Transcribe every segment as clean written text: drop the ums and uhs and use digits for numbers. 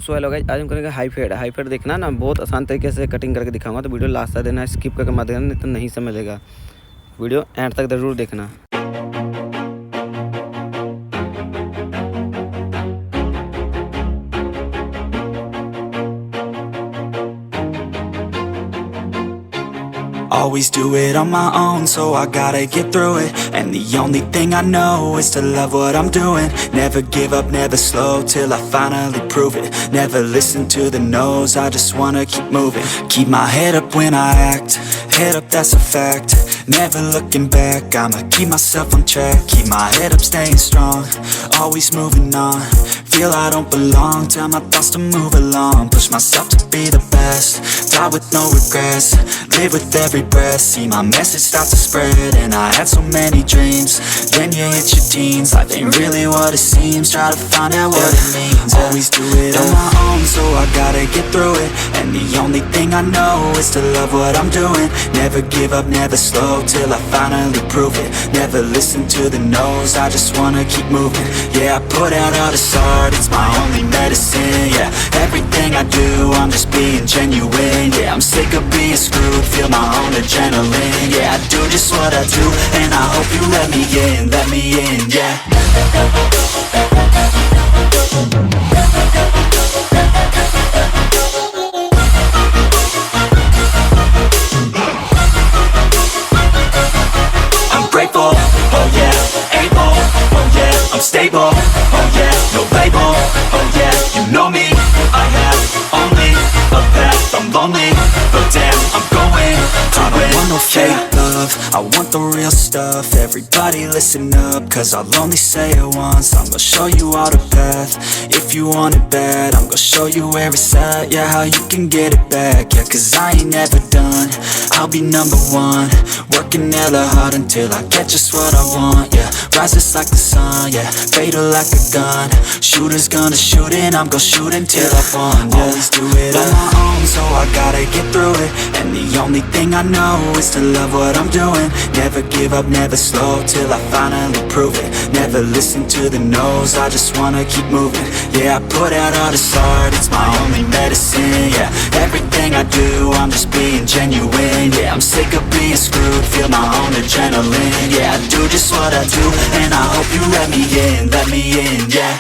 So hello guys, आज हम करेंगे हाई फेड देखना ना, बहुत आसान तरीके से कटिंग करके दिखाऊंगा। तो वीडियो लास्ट तक देना, स्किप करके मत देना, नहीं तो नहीं समझेगा। वीडियो एंड तक ज़रूर देखना। Always do it on my own, so I gotta get through it. And the only thing I know is to love what I'm doing. Never give up, never slow, till I finally prove it. Never listen to the no's, I just wanna keep moving. Keep my head up when I act, head up, that's a fact. Never looking back, I'ma keep myself on track. Keep my head up, staying strong, always moving on. Feel I don't belong, tell my thoughts to move along. Push myself to be the best, die with no regrets. Live with every breath, see my message start to spread. And I had so many dreams, then you hit your teens. Life ain't really what it seems, try to find out what it means. Always do it on my own, so I gotta get through it. And the only thing I know is to love what I'm doing. Never give up, never slow, till I finally prove it. Never listen to the no's, I just wanna keep moving. Yeah, I put out all this art, it's my only medicine. Yeah, everything I do, I'm just being genuine. Yeah, I'm sick of being screwed, feel my own adrenaline. Yeah, I do just what I do, and I hope you let me in, yeah. I'm grateful, oh yeah, able, oh yeah, I'm stable, oh yeah, no label, oh yeah, you know me, I have only a path, I'm lonely, but damn, I'm going to win. I don't want no fake love, I want the real stuff. Everybody listen up, cause I'll only say it once. I'm gonna show you all the path, if you want it bad. I'm gonna show you where it's at, yeah, how you can get it back. Yeah, cause I ain't never done, I'll be number one. Working hella hard until I get just what I want, yeah. Rises like the sun, yeah, fatal like a gun. Shooter's gonna shoot and I'm gonna shoot until I won, yeah. Always do it on my own, so I gotta get through it. And the only thing I know is to love what I'm doing. Never give up, never slow, till I finally prove it. Never listen to the no's, I just wanna keep moving. Yeah, I put out all this art, it's my only medicine. Yeah, everything I do, I'm just being genuine. Yeah, I'm sick of being screwed, feel my own adrenaline. Yeah, I do just what I do, and I hope you let me in, yeah.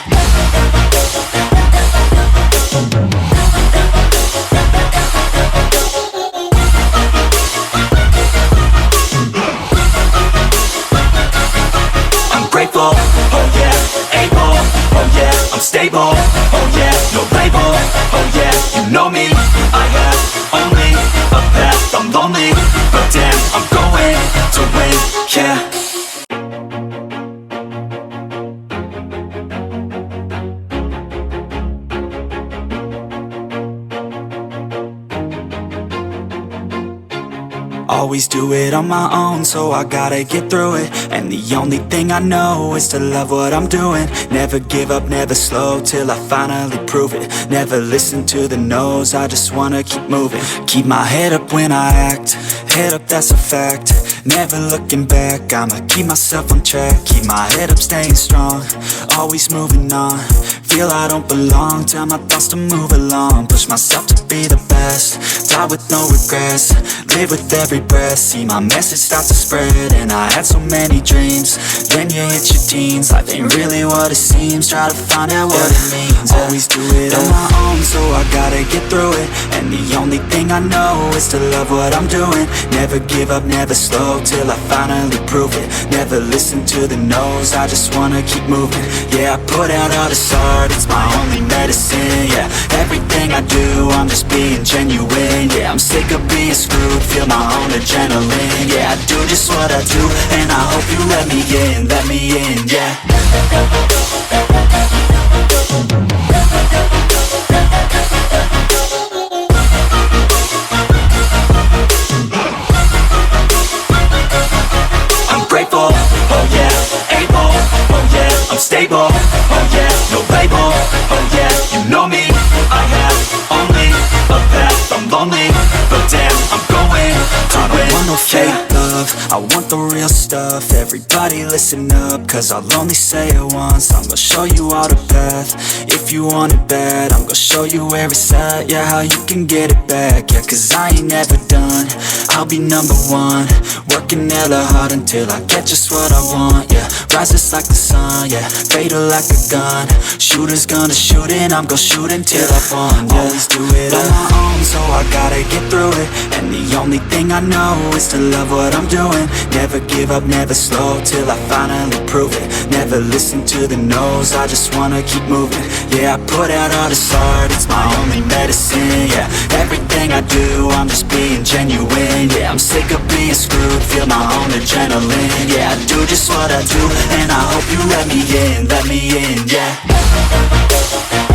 Grateful, oh yeah, able, oh yeah, I'm stable, oh yeah, no label, oh yeah, you know me, I have only a path, I'm lonely, but damn, I'm going to win, yeah. Always do it on my own, so I gotta get through it. And the only thing I know is to love what I'm doing. Never give up, never slow, till I finally prove it. Never listen to the no's, I just wanna keep moving. Keep my head up when I act, head up, that's a fact. Never looking back, I'ma keep myself on track. Keep my head up, staying strong, always moving on. Feel I don't belong, tell my thoughts to move along. Push myself to be the best, die with no regrets. Live with every breath, see my message start to spread. And I had so many dreams, then you hit your teens. Life ain't really what it seems, try to find out what it means. Always do it on my own, so I gotta get through it. And the only thing I know is to love what I'm doing. Never give up, never slow, till I finally prove it. Never listen to the no's, I just wanna keep moving. Yeah, I put out all this art, it's my only medicine. Yeah, everything I do, I'm just being genuine. Yeah, I'm sick of being screwed, feel my own adrenaline. Yeah, I do just what I do, and I hope you let me in, yeah. I'm grateful, oh yeah, able, oh yeah, I'm stable, oh yeah, no label, oh yeah, you know me, I have only a path, I'm lonely, but damn, I'm going to win. I don't want no fake love, I want the real stuff. Everybody listen up, cause I'll only say it once. I'm gonna show you all the path. If you want it bad, I'm gonna show you where it's at. Yeah, how you can get it back. Yeah, cause I ain't never done. I'll be number one, working hella hard until I get just what I want. Yeah, rises like the sun, yeah, fatal like a gun. Shooters gonna shoot and I'm gonna shoot until I won. Yeah, always do it on my own, so I gotta get through it. And the only thing I know is to love what I'm doing. Never give up, never slow, till I finally prove it. Never listen to the no's, I just wanna keep moving. Yeah, I put out all this art, it's my only medicine. Yeah, everything I do, I'm just being genuine. Yeah, I'm sick of being screwed, feel my own adrenaline. Yeah, I do just what I do, and I hope you let me in, yeah.